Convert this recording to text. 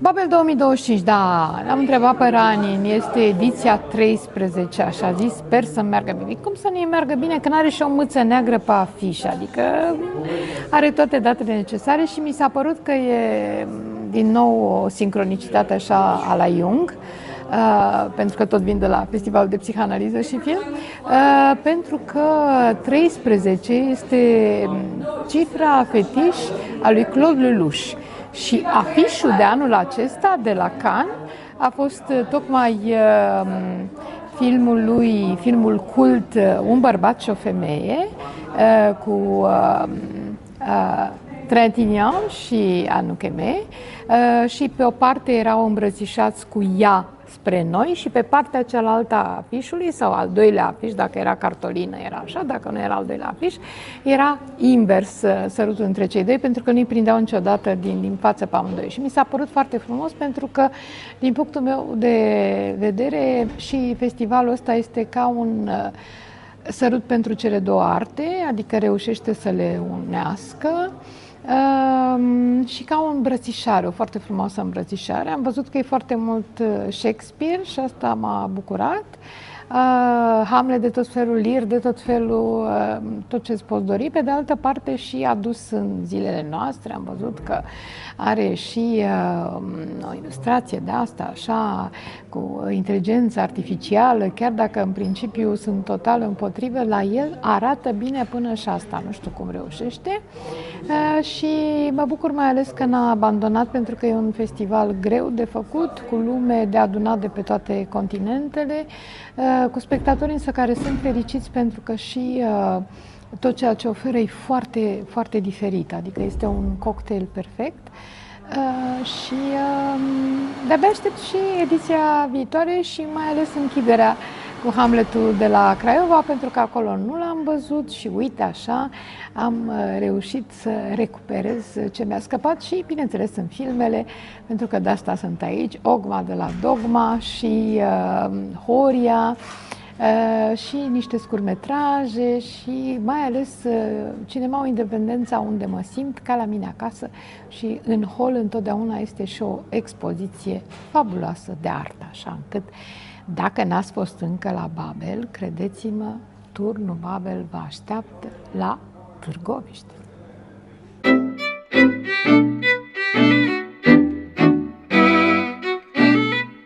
Babel 2025, da, l-am întrebat pe Ranin, este ediția 13, așa zis, sper să meargă bine. Cum să nu meargă bine când are și o mâță neagră pe afiș, adică are toate datele necesare și mi s-a părut că e din nou o sincronicitate așa a la Jung, pentru că tot vin de la Festivalul de Psihanaliză și Film, pentru că 13 este cifra fetiș a lui Claude Lelouch. Și afișul de anul acesta de la Cannes a fost tocmai filmul cult Un bărbat și o femeie cu Trintignant și Anouk Aimée și pe o parte erau îmbrățișați cu ea spre noi și pe partea cealaltă a afișului, sau al doilea afiș, dacă era cartolină era așa, dacă nu era al doilea afiș, era invers sărutul între cei doi, pentru că nu-i prindeau niciodată din față pe amândoi. Și mi s-a părut foarte frumos, pentru că, din punctul meu de vedere, și festivalul ăsta este ca un sărut pentru cele două arte, adică reușește să le unească. Și ca o îmbrățișare, o foarte frumoasă îmbrățișare. Am văzut că e foarte mult Shakespeare și asta m-a bucurat. Hamlet de tot felul, Lear de tot felul, tot ce îți poți dori. Pe de altă parte și adus în zilele noastre, am văzut că are și o ilustrație de asta, așa, cu inteligență artificială, chiar dacă în principiu sunt total împotrivă, la el arată bine până și asta, nu știu cum reușește. Și mă bucur mai ales că n-a abandonat, pentru că e un festival greu de făcut, cu lume de adunat de pe toate continentele, cu spectatori însă care sunt fericiți pentru că și tot ceea ce oferă e foarte, foarte diferit, adică este un cocktail perfect. Și de-abia aștept și ediția viitoare și mai ales închiderea cu Hamletul de la Craiova, pentru că acolo nu l-am văzut și uite așa am reușit să recuperez ce mi-a scăpat și, bineînțeles, în filmele, pentru că de asta sunt aici, Ogma de la Dogma și Horia, și niște scurtmetraje și mai ales Cinemaul Independența, unde mă simt ca la mine acasă, și în hol întotdeauna este și o expoziție fabuloasă de artă, așa încât dacă n-ați fost încă la Babel, credeți-mă, turnul Babel vă așteaptă la Târgoviște.